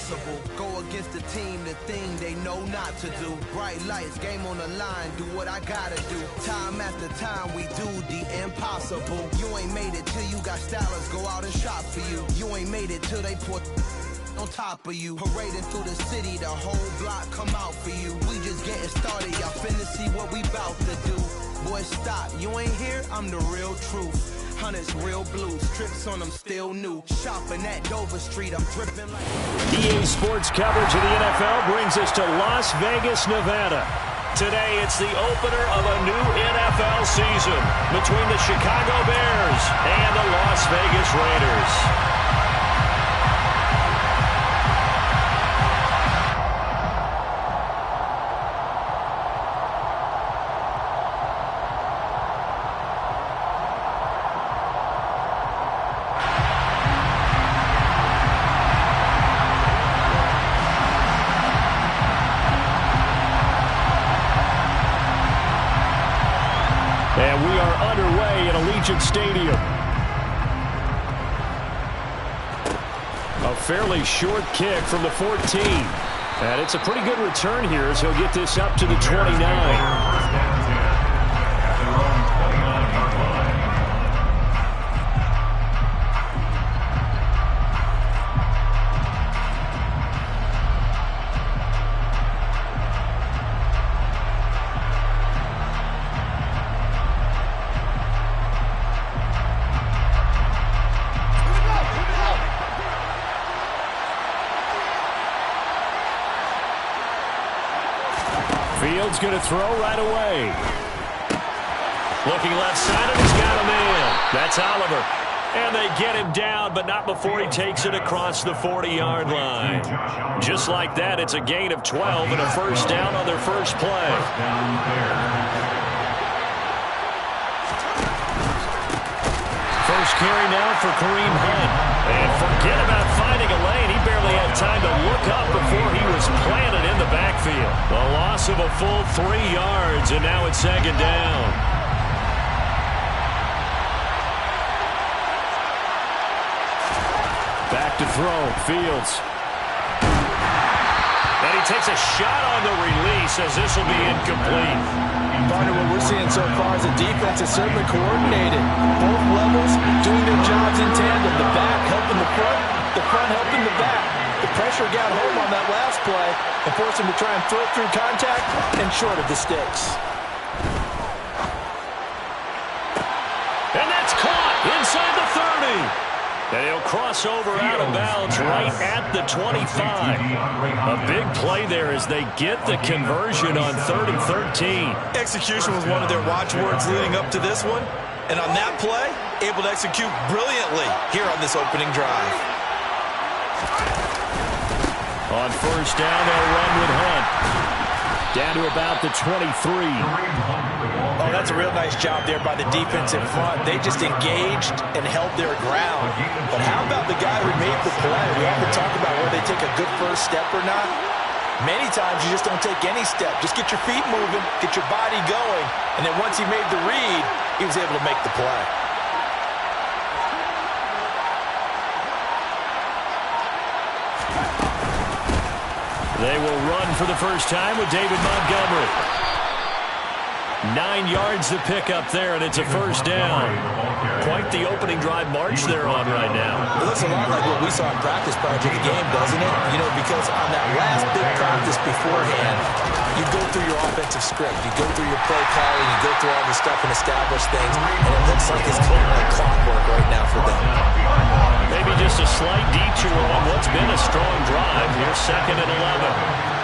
impossible. Go against the team, the thing they know not to do. Bright lights, game on the line, do what I gotta do. Time after time, we do the impossible. You ain't made it till you got stylers go out and shop for you. You ain't made it till they put on top of you. Parading through the city, the whole block come out for you. We just getting started, y'all finna see what we bout to do. Boy, stop, you ain't here, I'm the real truth. Hunters, real blue, strips on them still new. Shopping at Dover Street, I'm dripping like... EA Sports coverage of the NFL brings us to Las Vegas, Nevada. Today, it's the opener of a new NFL season between the Chicago Bears and the Las Vegas Raiders. And we are underway at Allegiant Stadium. A fairly short kick from the 14. And it's a pretty good return here as he'll get this up to the 29. Fields going to throw right away. Looking left side, and he's got him in. That's Oliver. And they get him down, but not before he takes it across the 40-yard line. Just like that, it's a gain of 12 and a first down on their first play. First carry now for Kareem Hunt. And forget about finding a lane. He barely had time to look up before he was planted in the backfield. A loss of a full 3 yards, and now it's second down. Back to throw, Fields. And he takes a shot on the release as this will be incomplete. Partner, what we're seeing so far is the defense is certainly coordinated. Both levels doing their jobs in tandem. The back helping the front helping the back. The pressure got home on that last play and forced him to try and throw through contact and short of the sticks. And that's caught inside the 30. And he'll cross over out of bounds right at the 25. A big play there as they get the conversion on 3rd and 13. Execution was one of their watchwords leading up to this one. And on that play, able to execute brilliantly here on this opening drive. On first down, they'll run with Hunt. Down to about the 23. Oh, that's a real nice job there by the defense in front. They just engaged and held their ground. But how about the guy who made the play? We often talk about whether they take a good first step or not. Many times you just don't take any step. Just get your feet moving, get your body going, and then once he made the read, he was able to make the play. They will run for the first time with David Montgomery. 9 yards to pick up there, and it's a first down. Quite the opening drive march they're on right now. It looks a lot like what we saw in practice prior to the game, doesn't it? You know, because on that last big practice beforehand, you go through your offensive script, you go through your play calling, you go through all the stuff and establish things, and it looks like it's kind of like clockwork right now for them. Maybe just a slight detour on what's been a strong drive. Here's 2nd and 11.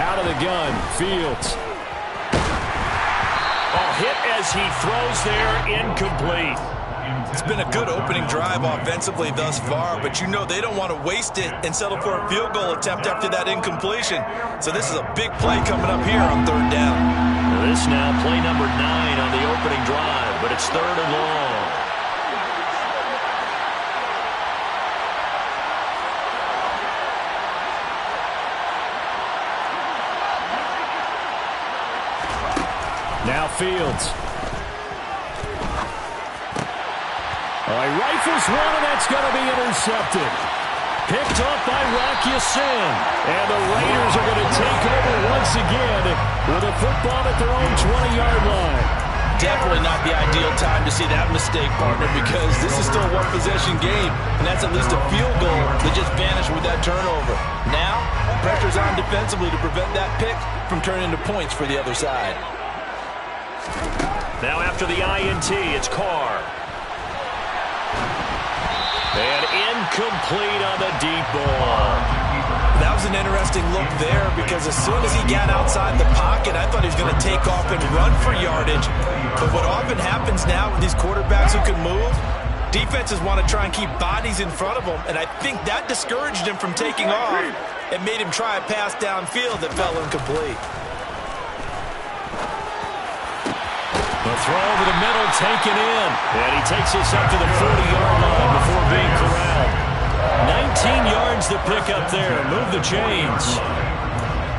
Out of the gun, Fields. Hit as he throws there, incomplete. It's been a good opening drive offensively thus far, but you know they don't want to waste it and settle for a field goal attempt after that incompletion. So this is a big play coming up here on 3rd down. This now play number 9 on the opening drive, but it's 3rd and long. Now Fields. He rifles one, and that's going to be intercepted. Picked off by Rocky Sin. And the Raiders are going to take over once again with a football at their own 20-yard line. Definitely not the ideal time to see that mistake, partner, because this is still a one-possession game, and that's at least a field goal that just vanished with that turnover. Now, pressure's on defensively to prevent that pick from turning into points for the other side. Now after the INT, it's Carr. And incomplete on the deep ball. That was an interesting look there because as soon as he got outside the pocket, I thought he was going to take off and run for yardage. But what often happens now with these quarterbacks who can move, defenses want to try and keep bodies in front of them, and I think that discouraged him from taking off and made him try a pass downfield that fell incomplete. The throw to the middle taken in, and he takes us up to the 40-yard line before being corralled. 19 yards to pick up there. Move the chains.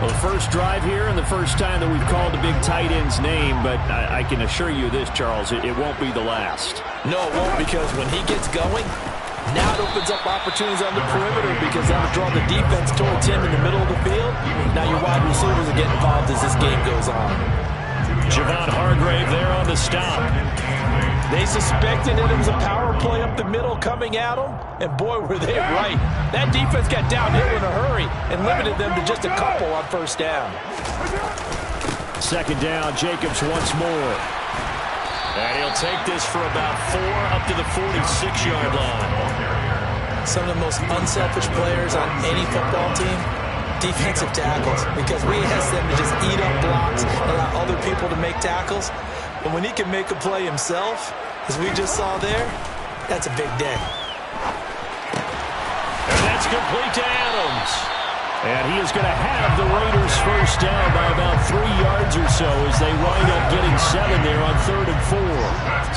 Well, the first drive here and the first time that we've called the big tight end's name, but I can assure you this, Charles, it won't be the last. No, it won't, because when he gets going, now it opens up opportunities on the perimeter because that'll draw the defense towards him in the middle of the field. Now your wide receivers are getting involved as this game goes on. Javon Hargrave there on the stop. They suspected it was a power play up the middle coming at them, and boy, were they right. That defense got downhill in a hurry and limited them to just a couple on first down. Second down, Jacobs once more. And he'll take this for about 4 up to the 46-yard line. Some of the most unselfish players on any football team, defensive tackles, because we ask them to just eat up blocks, allow other people to make tackles. But when he can make a play himself, as we just saw there, that's a big day. And that's complete to Adams. And he is going to have the Raiders first down by about 3 yards or so as they wind up getting 7 there on 3rd and 4.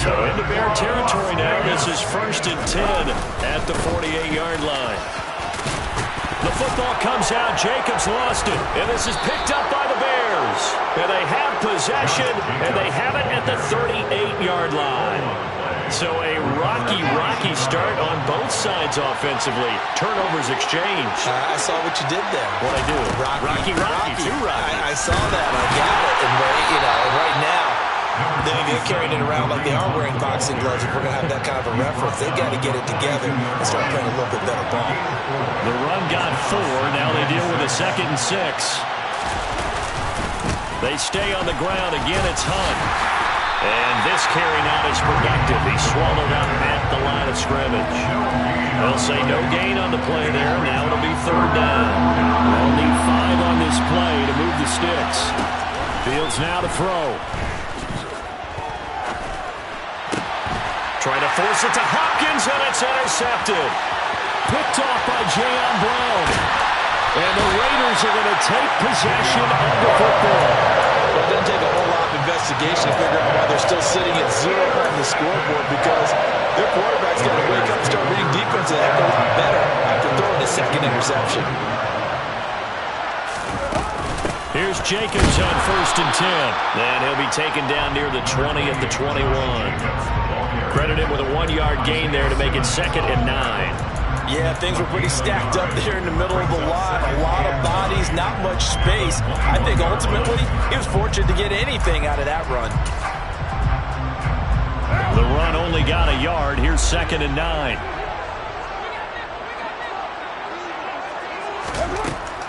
So into Bear territory now. This is 1st and 10 at the 48-yard line. The football comes out. Jacobs lost it. And this is picked up by the Bears. And they have possession, and they have it at the 38-yard line. So a rocky start on both sides offensively. Turnovers exchanged. I saw what you did there. What'd I do? Rocky. Too rocky. I saw that. I got it. And right now, they're carrying it around like they are wearing boxing gloves. If we're going to have that kind of a reference, they've got to get it together and start playing a little bit better ball. The run got 4. Now they deal with a 2nd and 6. They stay on the ground. Again, it's Hunt. And this carry not as productive. He's swallowed up at the line of scrimmage. They'll say no gain on the play there. Now it'll be 3rd down. They'll need 5 on this play to move the sticks. Fields now to throw. Trying to force it to Hopkins, and it's intercepted. Picked off by Jayon Brown. And the Raiders are going to take possession of the football. Well, it doesn't take a whole lot of investigation to figure out why they're still sitting at 0 on the scoreboard, because their quarterback's got to wake up and start reading defense a heck of a lot better after throwing a 2nd interception. Here's Jacobs on 1st and 10. And he'll be taken down near the 20 at the 21. Credit him with a 1-yard gain there to make it 2nd and 9. Yeah, things were pretty stacked up there in the middle of the line. A lot of bodies, not much space. I think ultimately he was fortunate to get anything out of that run. The run only got a yard. Here's 2nd and 9.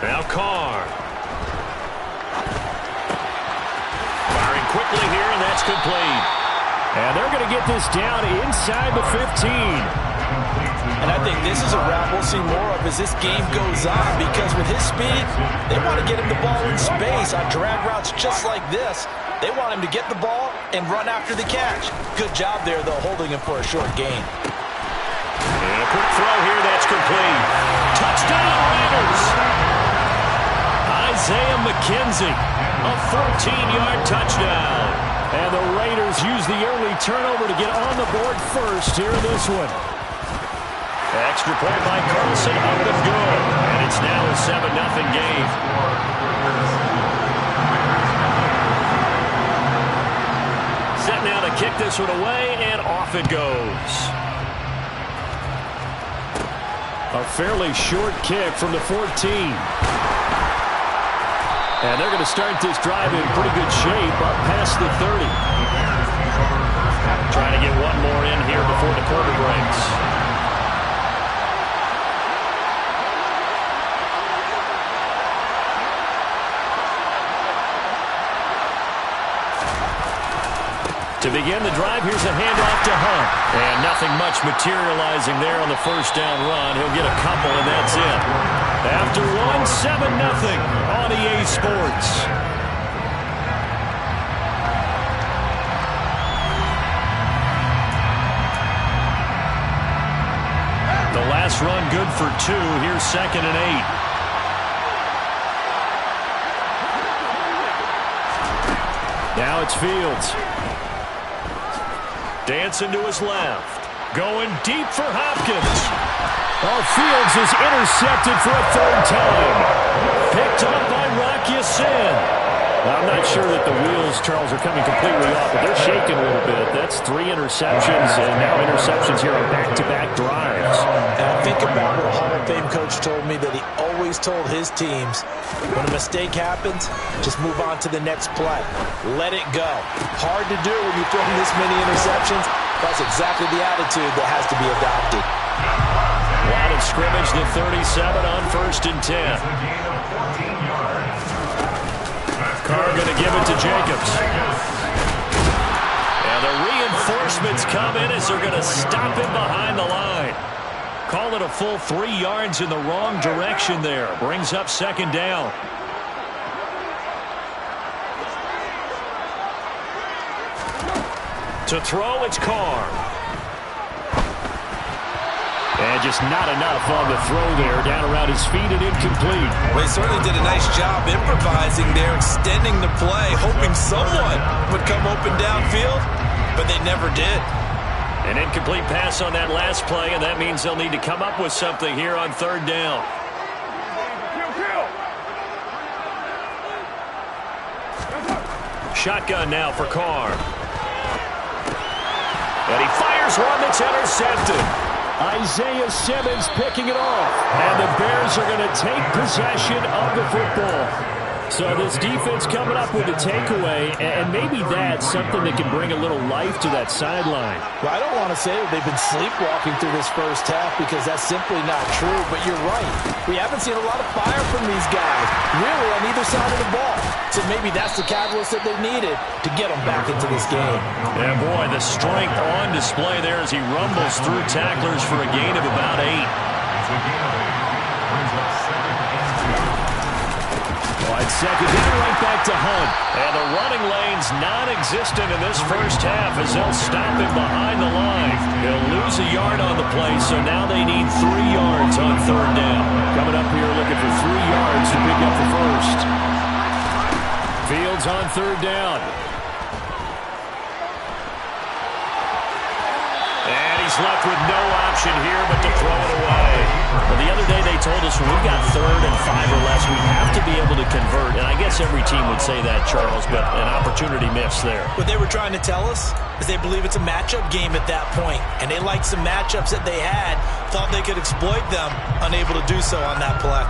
Now Carr. Firing quickly here, and that's complete. And they're going to get this down inside the 15. And I think this is a route we'll see more of as this game goes on, because with his speed, they want to get him the ball in space on drag routes just like this. They want him to get the ball and run after the catch. Good job there, though, holding him for a short gain. And a quick throw here, that's complete. Touchdown, Raiders! Isaiah McKenzie, a 14-yard touchdown. And the Raiders use the early turnover to get on the board first here in this one. Extra point by Carlson, up and good. And it's now a 7-0 game. Set now to kick this one away, and off it goes. A fairly short kick from the 14. And they're going to start this drive in pretty good shape up past the 30. Trying to get one more in here before the quarter breaks. To begin the drive, here's a handoff to Hunt. And nothing much materializing there on the first down run. He'll get a couple, and that's it. After one, 7-0 on EA Sports. The last run good for 2. Here's 2nd and 8. Now it's Fields. Dancing to his left. Going deep for Hopkins. Oh, Fields is intercepted for a 3rd time. Picked up by Rocky Sin. I'm not sure that the wheels, Charles, are coming completely off, but they're shaking a little bit. That's 3 interceptions, and now interceptions here on back-to-back drives. And I think about what a Hall of Fame coach told me, that he always told his teams, when a mistake happens, just move on to the next play. Let it go. Hard to do when you throw this many interceptions. That's exactly the attitude that has to be adopted. Line of scrimmage, the 37 on 1st and 10. Carr going to give it to Jacobs. And the reinforcements come in as they're going to stop him behind the line. Call it a full 3 yards in the wrong direction there. Brings up 2nd down. To throw, it's Carr. And just not enough on the throw there. Down around his feet and incomplete. Well, he certainly did a nice job improvising there, extending the play, hoping someone would come open downfield, but they never did. An incomplete pass on that last play, and that means they'll need to come up with something here on 3rd down. Shotgun now for Carr. And he fires one that's intercepted. Isaiah Simmons picking it off. And the Bears are going to take possession of the football. So this defense coming up with a takeaway, and maybe that's something that can bring a little life to that sideline. Well, I don't want to say that they've been sleepwalking through this first half, because that's simply not true, but you're right. We haven't seen a lot of fire from these guys, really, on either side of the ball. So maybe that's the catalyst that they needed to get them back into this game. Yeah, boy, the strength on display there as he rumbles through tacklers for a gain of about 8. Wide 2nd down, right back to Hunt. And the running lane's non-existent in this first half as they'll stop him behind the line. He'll lose a yard on the play, so now they need 3 yards on 3rd down. Coming up here looking for 3 yards to pick up the first. Fields on 3rd down. And he's left with no option here but to throw it away. Well, the other day they told us when we've got 3rd and 5 or less, we have to be able to convert. And I guess every team would say that, Charles, but an opportunity missed there. What they were trying to tell us is they believe it's a matchup game at that point. And they liked some matchups that they had, thought they could exploit them, unable to do so on that play.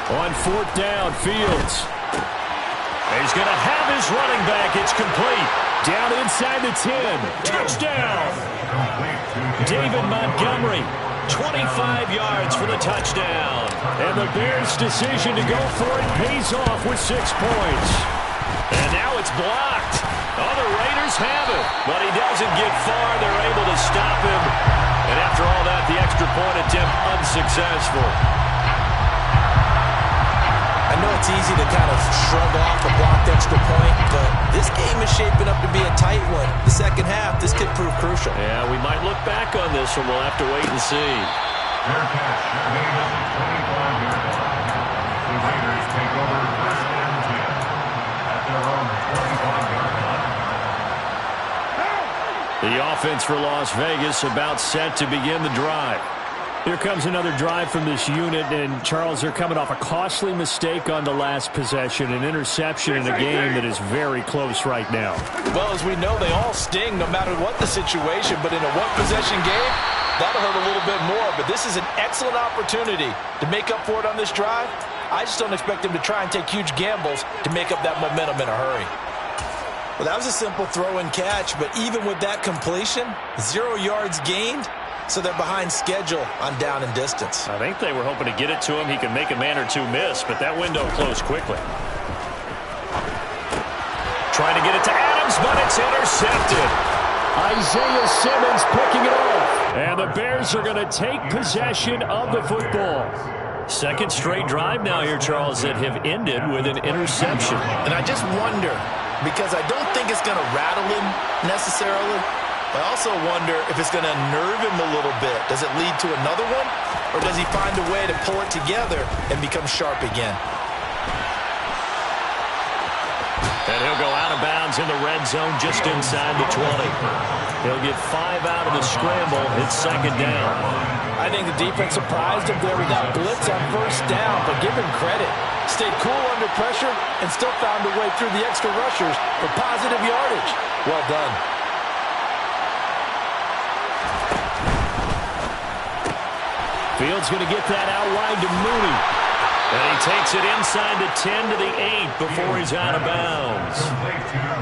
On 4th down, Fields. He's going to have his running back. It's complete. Down inside the 10. Touchdown. David Montgomery, 25 yards for the touchdown. And the Bears' decision to go for it pays off with 6 points. And now it's blocked. Oh, the Raiders have it. But he doesn't get far. They're able to stop him. And after all that, the extra point attempt unsuccessful. I know it's easy to kind of shrug off a blocked extra point, but this game is shaping up to be a tight one. The second half, this could prove crucial. Yeah, we might look back on this one. We'll have to wait and see. Fair catch. Made at the 25-yard line. The Raiders take over 1st and 10 at their own 25-yard line. The offense for Las Vegas about set to begin the drive. Here comes another drive from this unit, and Charles, they're coming off a costly mistake on the last possession, an interception in a game that is very close right now. Well, as we know, they all sting no matter what the situation, but in a one-possession game, that'll hurt a little bit more. But this is an excellent opportunity to make up for it on this drive. I just don't expect them to try and take huge gambles to make up that momentum in a hurry. Well, that was a simple throw and catch, but even with that completion, 0 yards gained. So they're behind schedule on down and distance. I think they were hoping to get it to him. He could make a man or two miss, but that window closed quickly. Trying to get it to Adams, but it's intercepted. Isaiah Simmons picking it off. And the Bears are going to take possession of the football. Second straight drive now here, Charles, that have ended with an interception. And I just wonder, because I don't think it's going to rattle him necessarily. I also wonder if it's going to nerve him a little bit. Does it lead to another one? Or does he find a way to pull it together and become sharp again? And he'll go out of bounds in the red zone just inside the 20. He'll get 5 out of the scramble. It's second down. I think the defense surprised him there with that blitz on first down, but give him credit. Stayed cool under pressure and still found a way through the extra rushers for positive yardage. Well done. Fields going to get that out wide to Mooney. And he takes it inside the 10 to the 8 before he's out of bounds.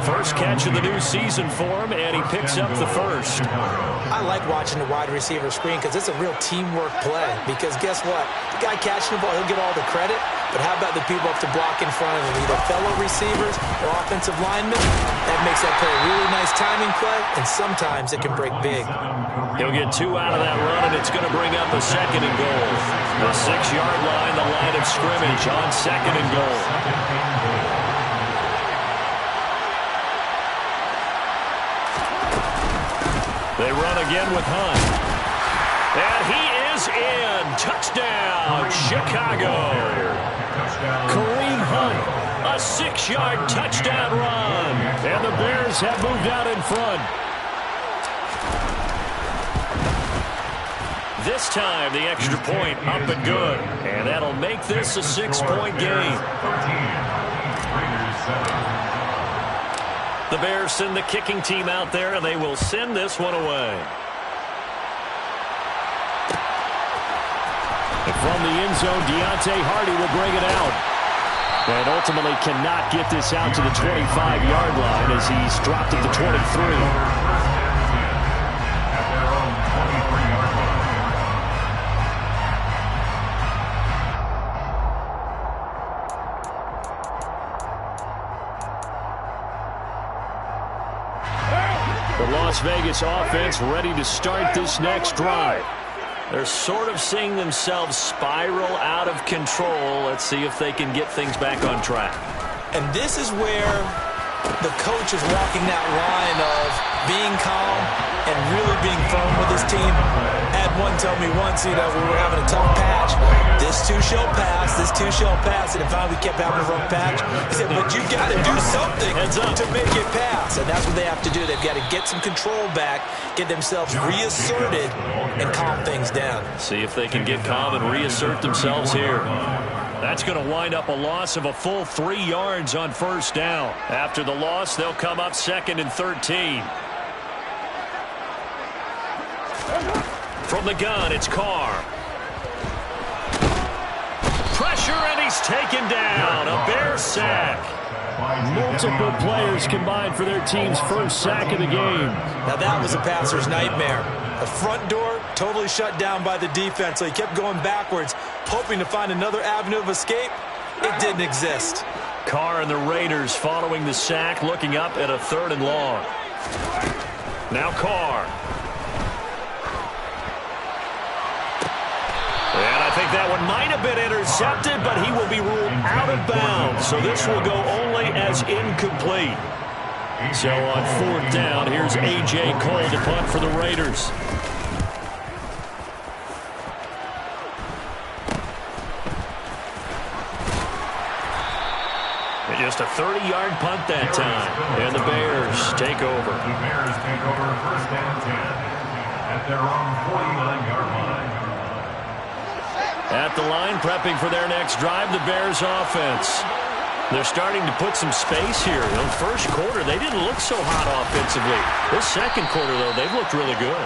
First catch of the new season for him, and he picks up the first. I like watching the wide receiver screen because it's a real teamwork play. Because guess what? The guy catching the ball, he'll get all the credit. But how about the people up to block in front of him, either fellow receivers or offensive linemen? That makes that play a really nice timing play, and sometimes it can break big. He'll get 2 out of that run, and it's going to bring up a second and goal. The 6-yard line, the line of scrimmage on second and goal. They run again with Hunt. And he is in. Touchdown, Chicago. Kareem Hunt, a 6-yard touchdown run. And the Bears have moved out in front. This time, the extra point up and good. And that'll make this a 6-point game. The Bears send the kicking team out there, and they will send this one away. And from the end zone, Deontay Hardy will bring it out. And ultimately cannot get this out to the 25-yard line as he's dropped at the 23. The Las Vegas offense ready to start this next drive. They're sort of seeing themselves spiral out of control. Let's see if they can get things back on track. And this is where the coach is walking that line of being calm and really being firm with his team. Had one tell me once, we were having a tough patch. This too shall pass, this too shall pass. And finally we kept having a rough patch. He said, but you've got to do something to make it pass. And that's what they have to do. They've got to get some control back, get themselves reasserted, and calm things down. See if they can get calm and reassert themselves here. That's going to wind up a loss of a full 3 yards on first down. After the loss, they'll come up second and 13. From the gun, it's Carr. Pressure, and he's taken down. A Bear sack. Multiple players combined for their team's first sack of the game. Now that was a passer's nightmare. The front door totally shut down by the defense, so he kept going backwards, hoping to find another avenue of escape. It didn't exist. Carr and the Raiders following the sack, looking up at a 3rd and long. Now Carr. And I think think that one might have been intercepted, but he will be ruled out of bounds. So this will go only as incomplete. So on 4th down, here's A.J. Cole to punt for the Raiders. Just a 30-yard punt that time. And the Bears take over. The Bears take over 1st and 10 at their own 49-yard line. At the line, prepping for their next drive, the Bears offense. They're starting to put some space here. In the first quarter, they didn't look so hot offensively. This second quarter, though, they've looked really good.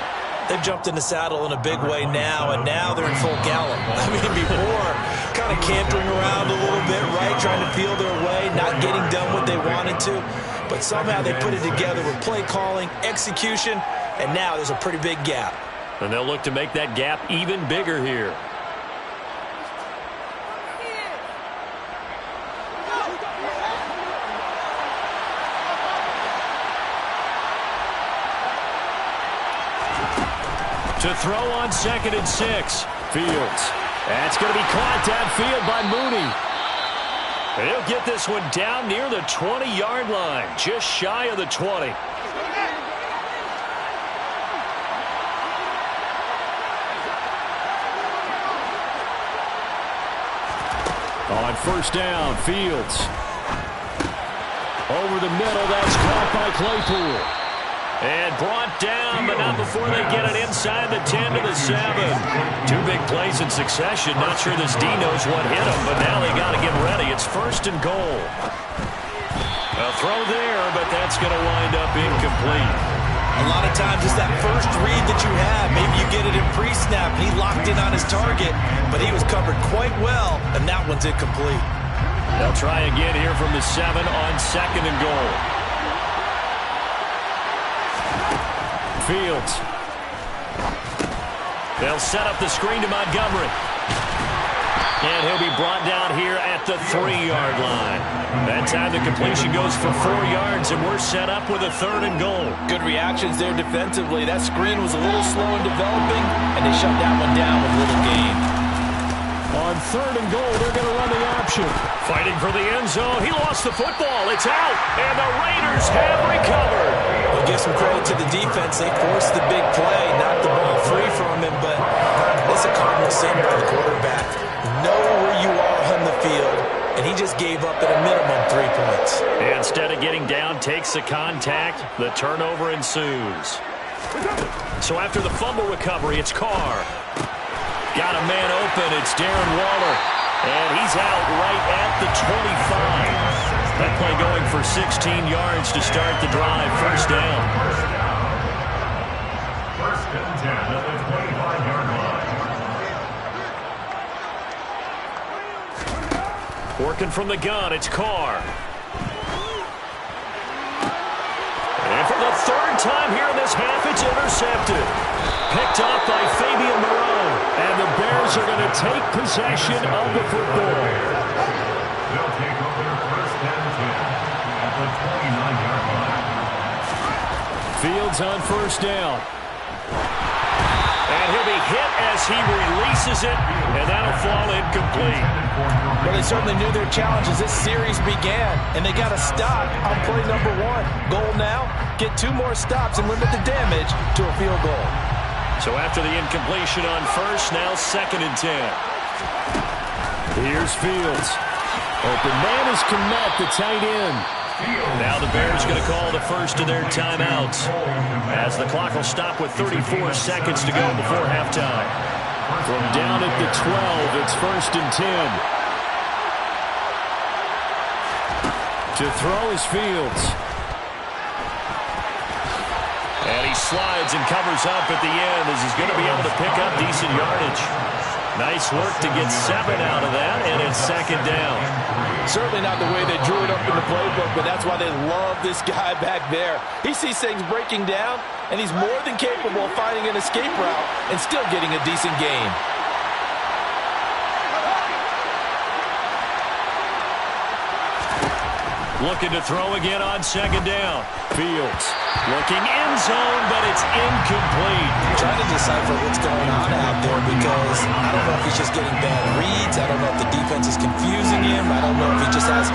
They've jumped in the saddle in a big way now, and now they're in full gallop. I mean, before, kind of cantering around a little bit, right, trying to feel their way, not getting done what they wanted to. But somehow they put it together with play calling, execution, and now there's a pretty big gap. And they'll look to make that gap even bigger here. To throw on 2nd and 6. Fields. That's going to be caught downfield by Mooney. He'll get this one down near the 20-yard line, just shy of the 20. On 1st down, Fields. Over the middle, that's caught by Claypool. And brought down, but not before they get it inside the 10 to the 7. 2 big plays in succession. Not sure this D knows what hit him, but now they got to get ready. It's 1st and goal. A throw there, but that's going to wind up incomplete. A lot of times it's that first read that you have. Maybe you get it in pre-snap, and he locked in on his target, but he was covered quite well, and that one's incomplete. They'll try again here from the 7 on 2nd and goal. Fields. They'll set up the screen to Montgomery. And he'll be brought down here at the 3-yard line. That time the completion goes for 4 yards, and we're set up with a 3rd and goal. Good reactions there defensively. That screen was a little slow in developing, and they shut that one down with little gain. On 3rd and goal, they're going to run the option. Fighting for the end zone. He lost the football. It's out, and the Raiders have recovered. We'll give some credit to the defense. They forced the big play, knocked the ball free from him, but it's a cardinal sin by the quarterback. Know where you are on the field, and he just gave up at a minimum 3 points. And instead of getting down, takes the contact. The turnover ensues. So after the fumble recovery, it's Carr. Got a man open. It's Darren Waller. And he's out right at the 25. That play going for 16 yards to start the drive. 1st down. 1st and 10 at the 25-yard line. Working from the gun, it's Carr. And for the 3rd time here in this half, it's intercepted. Picked off by Fabian Moreau. And the Bears are going to take possession of the football. They'll take over 1st and 10 at the 29-yard line. Fields on 1st down. And he'll be hit as he releases it, and that'll fall incomplete. Well, they certainly knew their challenge as this series began, and they got to stop on play number 1. Goal now, get 2 more stops and limit the damage to a field goal. So after the incompletion on 1st, now 2nd and 10. Here's Fields. Open man is Kmet, the tight end. Now the Bears going to call the first of their timeouts, as the clock will stop with 34 seconds to go before halftime. From down at the 12, it's 1st and 10. To throw is Fields. And he slides and covers up at the end as he's going to be able to pick up decent yardage. Nice work to get 7 out of that, and it's 2nd down. Certainly not the way they drew it up in the playbook, but that's why they love this guy back there. He sees things breaking down, and he's more than capable of finding an escape route and still getting a decent gain. Looking to throw again on second down. Fields looking end zone, but it's incomplete. Trying to decipher what's going on out there because I don't know if he's just getting bad reads. I don't know if the defense is confusing him. I don't know if he just has,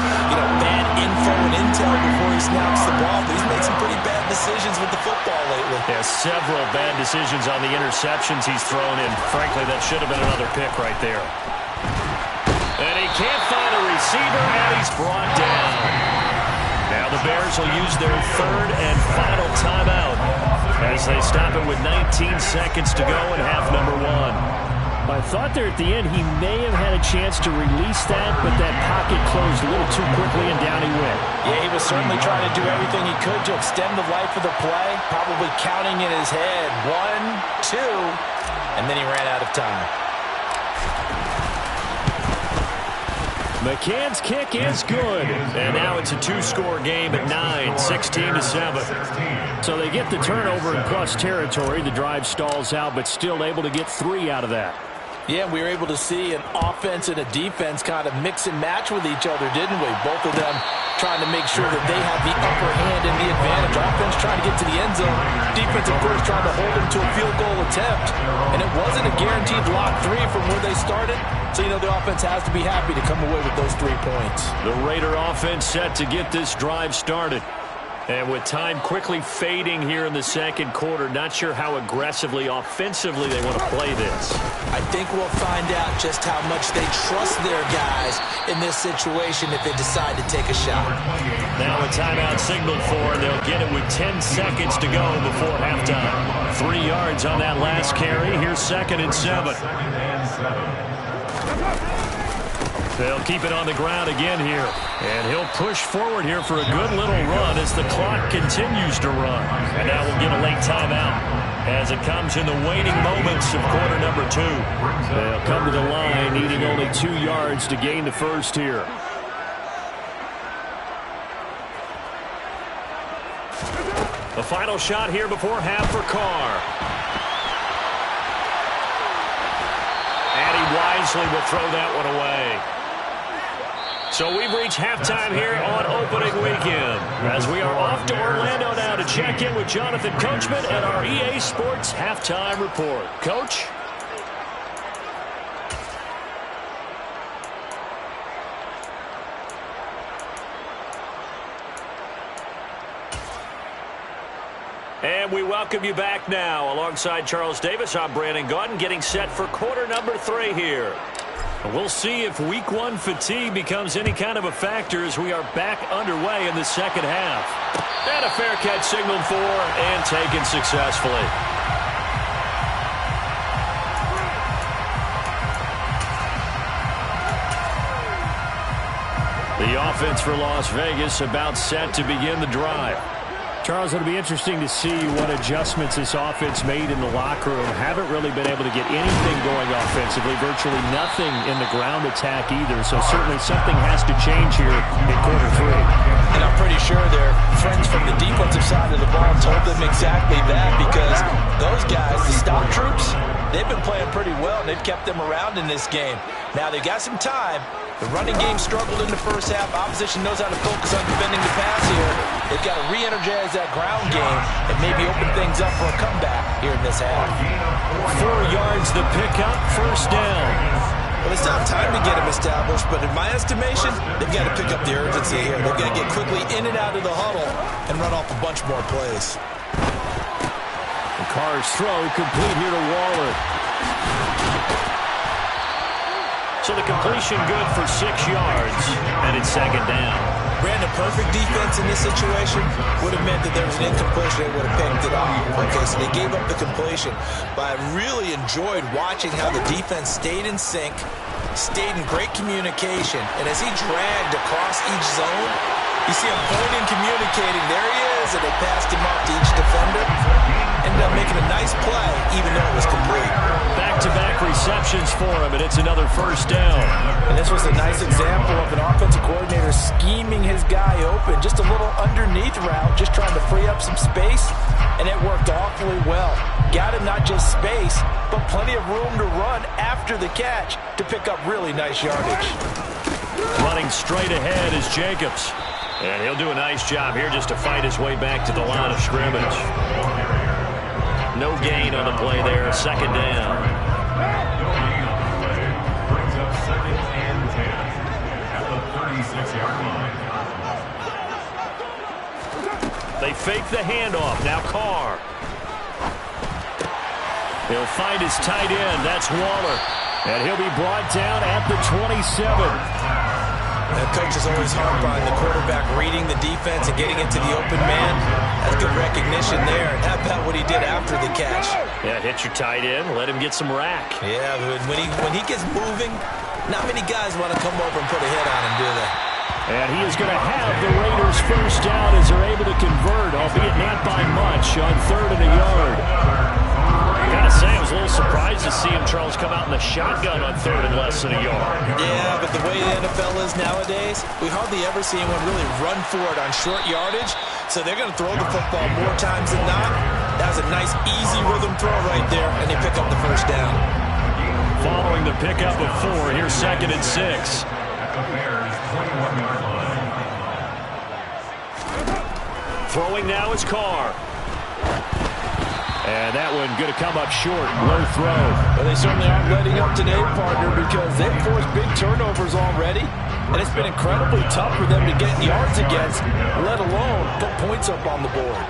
bad info and intel before he snaps the ball. But he's made some pretty bad decisions with the football lately. Yeah, several bad decisions on the interceptions he's thrown in. Frankly, that should have been another pick right there. And he can't find a receiver, and he's brought down. Now the Bears will use their third and final timeout as they stop it with 19 seconds to go in half number one. I thought there at the end he may have had a chance to release that, but that pocket closed a little too quickly and down he went. Yeah, he was certainly trying to do everything he could to extend the life of the play, probably counting in his head 1, 2, and then he ran out of time. McCann's kick is good. And now it's a two-score game at 9, 16-7. So they get the turnover in plus territory. The drive stalls out, but still able to get 3 out of that. Yeah, we were able to see an offense and a defense kind of mix and match with each other, didn't we? Both of them trying to make sure that they have the upper hand and the advantage. Offense trying to get to the end zone. Defense, of course, trying to hold them to a field goal attempt. And it wasn't a guaranteed lock 3 from where they started. So, the offense has to be happy to come away with those 3 points. The Raider offense set to get this drive started. And with time quickly fading here in the second quarter, not sure how aggressively, offensively they want to play this. I think we'll find out just how much they trust their guys in this situation if they decide to take a shot. Now a timeout signaled for, and they'll get it with 10 seconds to go before halftime. 3 yards on that last carry. Here's 2nd and 7. They'll keep it on the ground again here. And he'll push forward here for a good little run as the clock continues to run. And now we'll get a late timeout as it comes in the waning moments of quarter number 2. They'll come to the line needing only 2 yards to gain the first here. The final shot here before half for Carr. And he wisely will throw that one away. So we've reached halftime here on opening weekend as we are off to Orlando now to check in with Jonathan Coachman and our EA Sports Halftime Report. Coach? And we welcome you back now. Alongside Charles Davis, I'm Brandon Gaudin, getting set for quarter number 3 here. We'll see if week 1 fatigue becomes any kind of a factor as we are back underway in the second half. And a fair catch signaled for and taken successfully. The offense for Las Vegas about set to begin the drive. Charles, it'll be interesting to see what adjustments this offense made in the locker room. Haven't really been able to get anything going offensively, virtually nothing in the ground attack either. So certainly something has to change here in quarter 3. And I'm pretty sure their friends from the defensive side of the ball told them exactly that, because those guys, the stock troops, they've been playing pretty well, and they've kept them around in this game. Now they've got some time. The running game struggled in the first half. Opposition knows how to focus on defending the pass here. They've got to re-energize that ground game and maybe open things up for a comeback here in this half. 4 yards the pickup, first down. Well, they still have time to get them established, but in my estimation, they've got to pick up the urgency here. They've got to get quickly in and out of the huddle and run off a bunch more plays. The Carr's throw complete here to Waller. So the completion good for 6 yards, and it's second down. Brandon, perfect defense in this situation would have meant that there was an incompletion. They would have picked it off. Okay, so they gave up the completion. But I really enjoyed watching how the defense stayed in sync, stayed in great communication. And as he dragged across each zone, you see him pointing, communicating. There he is, and they passed him off to each defender. Ended up making a nice play, even though it was complete. Back-to-back receptions for him, and it's another first down. And this was a nice example of an offensive coordinator scheming his guy open. Just a little underneath route, just trying to free up some space, and it worked awfully well. Got him not just space, but plenty of room to run after the catch to pick up really nice yardage. Running straight ahead is Jacobs. And he'll do a nice job here just to fight his way back to the line of scrimmage. No gain on the play there. Second down. Brings up 2nd and 10 at the 36-yard line. They fake the handoff. Now Carr. He'll find his tight end. That's Waller. And he'll be brought down at the 27. The coaches always harp on the quarterback reading the defense and getting into the open man. That's good recognition there. And how about what he did after the catch? Yeah, hit your tight end. Let him get some rack. Yeah, when he gets moving, not many guys want to come over and put a hit on him, do they? And he is going to have the Raiders first down as they're able to convert, albeit not by much, on 3rd and a yard. Gotta say, I was a little surprised to see him, Charles, come out in the shotgun on 3rd and less than a yard. Yeah, but the way the NFL is nowadays, we hardly ever see anyone really run for it on short yardage. So they're going to throw the football more times than not. That was a nice, easy rhythm throw right there, and they pick up the first down. Following the pickup of 4, here's 2nd and 6. At the Bears' 21-yard line. Throwing now is Carr. And that one going to come up short. Low throw. Well, they certainly aren't letting up today, partner, because they've forced big turnovers already. And it's been incredibly tough for them to get yards against, let alone put points up on the board.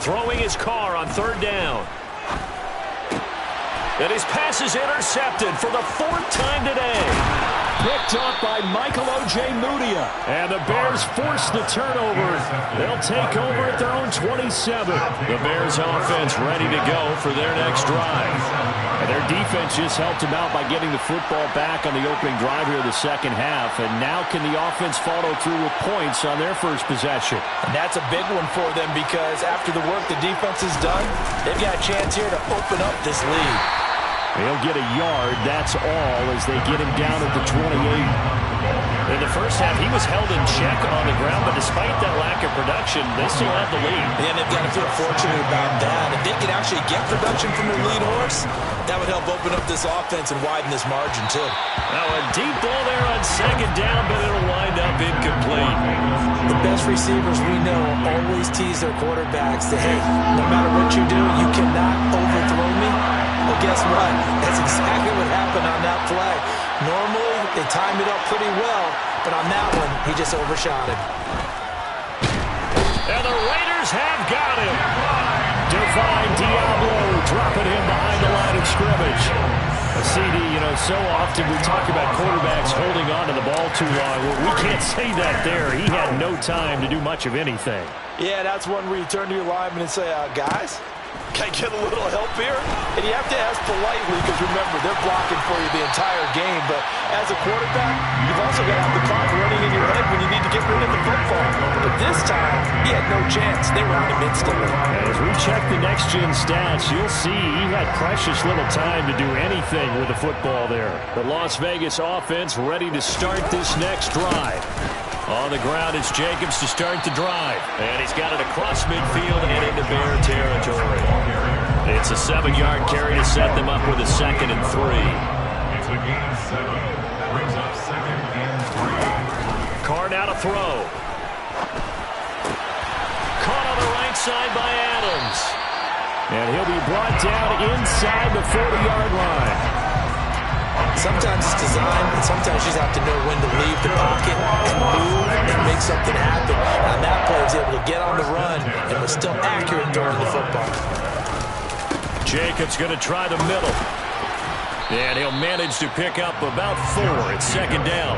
Throwing his Carr on 3rd down. And his pass is intercepted for the 4th time today. Picked up by Mike KIllaj. And the Bears force the turnover. They'll take over at their own 27. The Bears offense ready to go for their next drive. And their defense just helped them out by getting the football back on the opening drive here of the second half. And now can the offense follow through with points on their first possession? And that's a big one for them because after the work the defense has done, they've got a chance here to open up this lead. He'll get a yard, that's all, as they get him down at the 28. In the first half, he was held in check on the ground, but despite that lack of production, they still have the lead. And they've got to feel fortunate about that. If they can actually get production from their lead horse, that would help open up this offense and widen this margin, too. Now a deep ball there on 2nd down, but it'll wind up incomplete. The best receivers we know always tease their quarterbacks that, hey, no matter what you do, you cannot overthrow me. Well, guess what? That's exactly what happened on that play. Normally, they time it up pretty well, but on that one, he just overshot him. And the Raiders have got him. Divine Diablo dropping him behind the line of scrimmage. CD, you know, so often we talk about quarterbacks holding on to the ball too long. Well, we can't say that there. He had no time to do much of anything. Yeah, that's one where you turn to your lineman and say, guys, can I get a little help here? And you have to ask politely because, remember, they're blocking for you the entire game. But as a quarterback, you've also got to have the clock running in your head when you need to get rid of the football. But this time, he had no chance. They were on him instantly. As we check the next-gen stats, you'll see he had precious little time to do anything with the football there. The Las Vegas offense ready to start this next drive. On the ground, it's Jacobs to start the drive. And he's got it across midfield and into Bear territory. It's a 7-yard carry to set them up with a 2nd and 3. It's a gain of 7. Brings up 2nd and 3. Carr now to throw. Caught on the right side by Adams. And he'll be brought down inside the 40-yard line. Sometimes it's designed, and sometimes you just have to know when to leave the pocket and move and make something happen. On that play, he was able to get on the run and was still accurate throwing the football. Jacobs going to try the middle. And he'll manage to pick up about 4. It's 2nd down.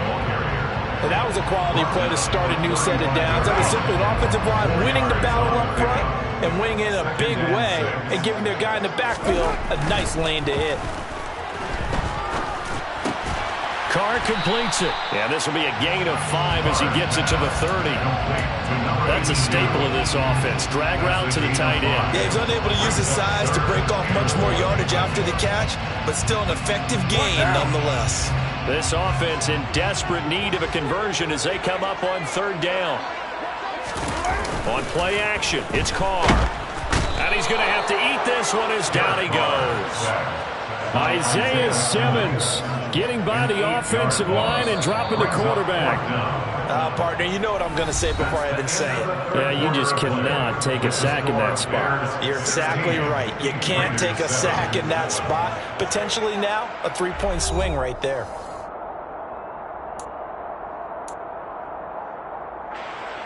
And that was a quality play to start a new set of downs. That was simply an offensive line winning the battle up front and winning it in a big way and giving their guy in the backfield a nice lane to hit. Carr completes it. Yeah, this will be a gain of 5 as he gets it to the 30. That's a staple of this offense. Drag route to the tight end. Yeah, he's unable to use his size to break off much more yardage after the catch, but still an effective gain nonetheless. This offense in desperate need of a conversion as they come up on 3rd down. On play action, it's Carr. And he's going to have to eat this one as down he goes. Isaiah Simmons Getting by the offensive line and dropping the quarterback. Partner, you know what I'm going to say before I even say it. Yeah, you just cannot take a sack in that spot. You're exactly right. You can't take a sack in that spot. Potentially now, a 3-point swing right there.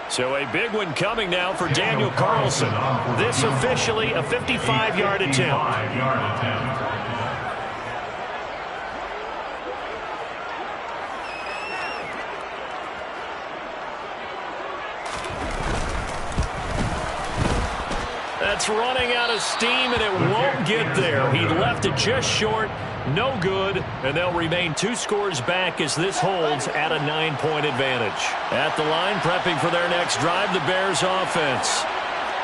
So a big one coming now for Daniel Carlson. This officially a 55-yard attempt. That's running out of steam, and it won't get there. He left it just short. No good, and they'll remain 2 scores back as this holds at a 9-point advantage. At the line, prepping for their next drive, the Bears offense.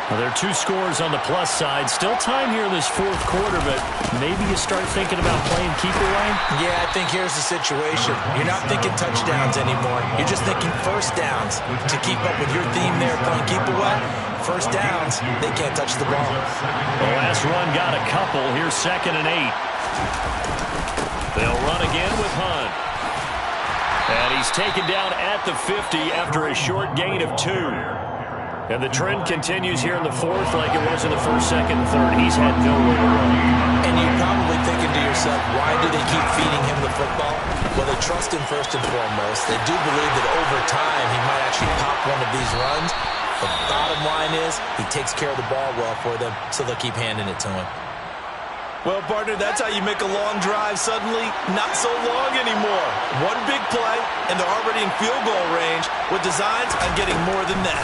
Well, there are 2 scores on the plus side. Still time here in this 4th quarter, but maybe you start thinking about playing keep away? Yeah, I think here's the situation. You're not thinking touchdowns anymore. You're just thinking first downs. To keep up with your theme there, playing keep away, first downs, they can't touch the ball. The last run got a couple. Here's 2nd and 8. They'll run again with Hunt. And he's taken down at the 50 after a short gain of 2. And the trend continues here in the 4th like it was in the 1st, 2nd, and 3rd. He's had nowhere to run. And you're probably thinking to yourself, why do they keep feeding him the football? Well, they trust him first and foremost. They do believe that over time he might actually pop one of these runs. The bottom line is he takes care of the ball well for them, so they'll keep handing it to him. Well, partner, that's how you make a long drive suddenly not so long anymore. One big play, and they're already in field goal range with designs on getting more than that.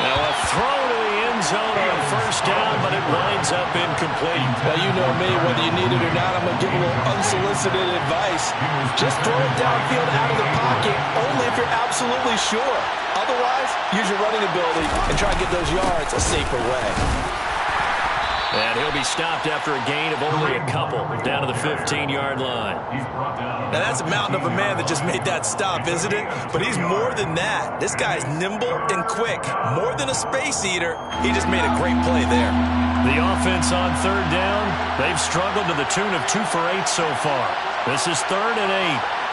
Now a throw to the end zone on 1st down, but it winds up incomplete. Now, you know me, whether you need it or not, I'm going to give a little unsolicited advice. Just throw it downfield out of the pocket, only if you're absolutely sure. Otherwise, use your running ability and try to get those yards a safer way. And he'll be stopped after a gain of only a couple down to the 15-yard line. Now, that's a mountain of a man that just made that stop, isn't it? But he's more than that. This guy's nimble and quick. More than a space eater, he just made a great play there. The offense on 3rd down, they've struggled to the tune of 2 for 8 so far. This is 3rd and 8.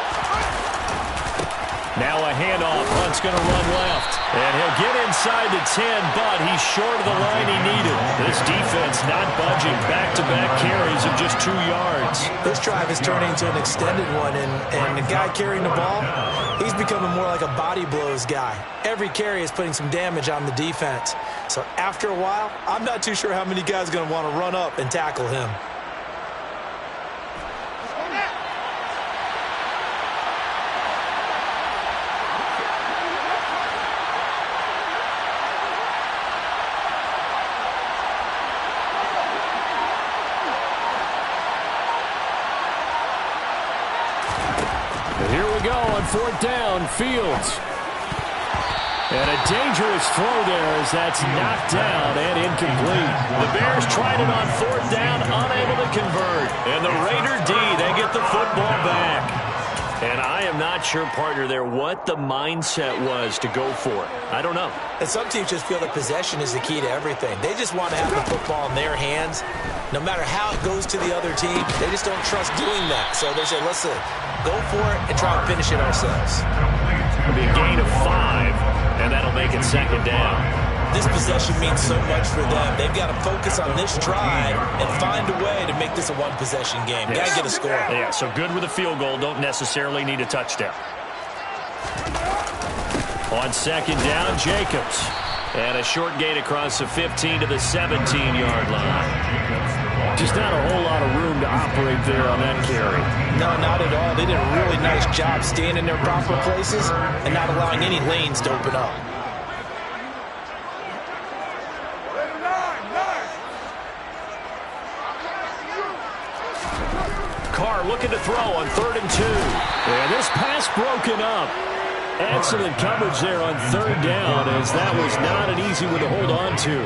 Now a handoff. Hunt's going to run left. And he'll get inside the 10, but he's short of the line he needed. This defense not budging. Back-to-back carries of just 2 yards. This drive is turning into an extended one, and the guy carrying the ball, he's becoming more like a body blows guy. Every carry is putting some damage on the defense. So after a while, I'm not too sure how many guys are going to want to run up and tackle him. Here we go on 4th down, Fields. And a dangerous throw there as that's knocked down and incomplete. The Bears tried it on 4th down, unable to convert. And the Raider D, they get the football back. And I am not sure, partner, there what the mindset was to go for it. I don't know. And some teams just feel that possession is the key to everything. They just want to have the football in their hands. No matter how it goes to the other team, they just don't trust doing that. So they say, listen, go for it and try and finish it ourselves. It'll be a gain of 5, and that'll make it 2nd down. This possession means so much for them. They've got to focus on this drive and find a way to make this a one-possession game. Got to get a score. Yeah, so good with a field goal. Don't necessarily need a touchdown. On 2nd down, Jacobs. And a short gain across the 15 to the 17-yard line. Just not a whole lot of room to operate there on that carry. No, not at all. They did a really nice job staying in their proper places and not allowing any lanes to open up. Carr looking to throw on 3rd and 2. And this pass broken up. Excellent coverage there on 3rd down, as that was not an easy one to hold on to.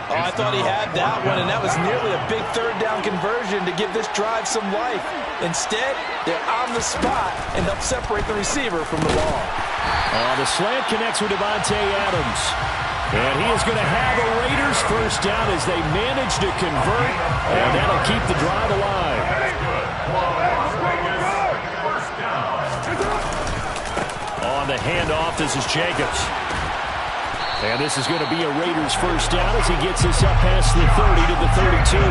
Oh, I thought he had that one, and that was nearly a big 3rd down conversion to give this drive some life. Instead, they're on the spot and help separate the receiver from the ball. The slant connects with Devontae Adams. And he is going to have a Raiders first down as they manage to convert, and that'll keep the drive alive. On the handoff, this is Jacobs. And this is going to be a Raiders first down as he gets us up past the 30 to the 32.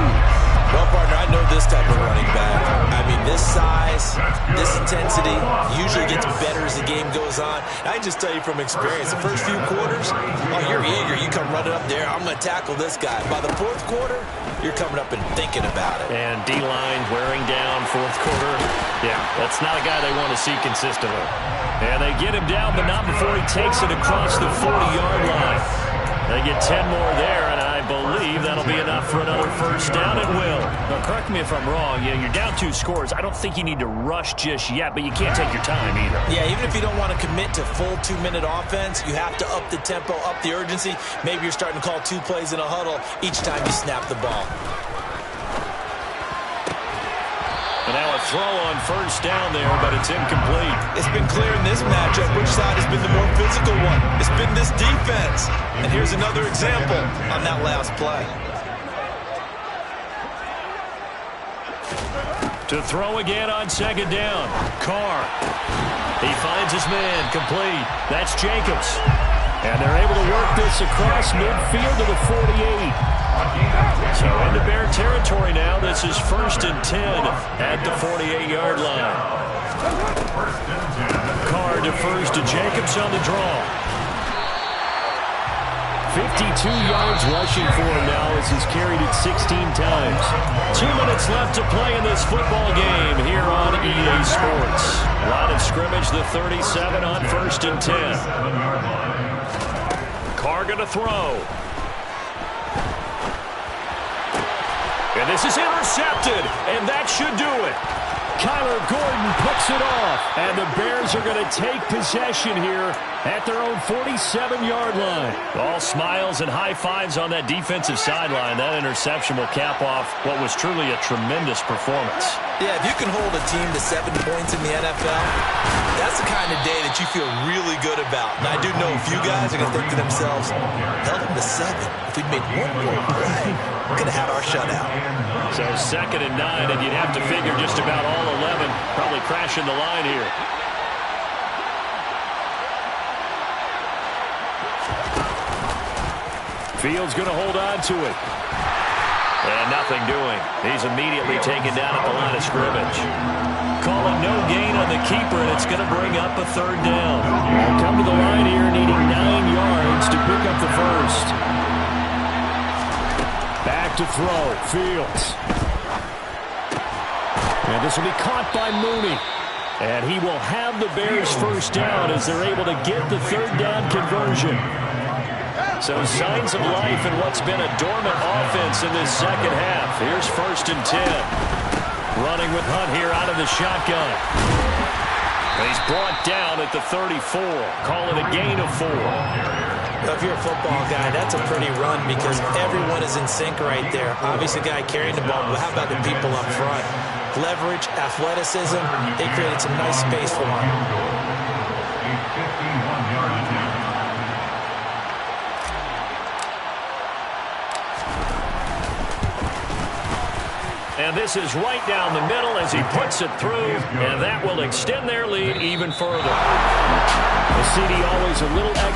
Well, partner, I know this type of running back. I mean, this size, this intensity usually gets better as the game goes on. I can just tell you from experience, the first few quarters, oh, you're eager. You come running up there, I'm going to tackle this guy. By the fourth quarter, you're coming up and thinking about it. And D-line wearing down fourth quarter. Yeah, that's not a guy they want to see consistently. And they get him down, but not before he takes it across the 40-yard line. They get 10 more there, and I believe that'll be enough for another first down. It will. Now, correct me if I'm wrong. Yeah, you're down 2 scores. I don't think you need to rush just yet, but you can't take your time either. Yeah, even if you don't want to commit to full 2-minute offense, you have to up the tempo, up the urgency. Maybe you're starting to call 2 plays in a huddle each time you snap the ball. And now a throw on first down there, but it's incomplete. It's been clear in this matchup which side has been the more physical one. It's been this defense. And here's another example on that last play. To throw again on second down. Carr. He finds his man. Complete. That's Jacobs. And they're able to work this across midfield to the 48. So into Bear territory now. This is 1st and 10 at the 48-yard line. Carr defers to Jacobs on the draw. 52 yards rushing for him now as he's carried it 16 times. 2 minutes left to play in this football game here on EA Sports. Line of scrimmage, the 37 on 1st and 10. Carr going to throw. And this is intercepted, and that should do it. Kyler Gordon picks it off, and the Bears are going to take possession here at their own 47-yard line. All smiles and high fives on that defensive sideline. That interception will cap off what was truly a tremendous performance. Yeah, if you can hold a team to 7 points in the NFL, that's the kind of day that you feel really good about. And I do know a few guys are going to think to themselves, held them to 7. If we'd made 1 more play, we could have had our shutout. So 2nd and 9, and you'd have to figure just about all 11 probably crashing the line here. Fields going to hold on to it. And nothing doing. He's immediately taken down at the line of scrimmage. Call it no gain on the keeper, and it's going to bring up a 3rd down. We'll come to the line here needing 9 yards to pick up the first. Back to throw. Fields. And this will be caught by Mooney. And he will have the Bears first down as they're able to get the 3rd down conversion. So signs of life in what's been a dormant offense in this second half. Here's 1st and 10. Running with Hunt here out of the shotgun. And he's brought down at the 34. Call it a gain of 4. If you're a football guy, that's a pretty run because everyone is in sync right there. Obviously, the guy carrying the ball, but how about the people up front? Leverage, athleticism, they created some nice space for him. And this is right down the middle as he puts it through, and that will extend their lead even further. The CD always a little extra.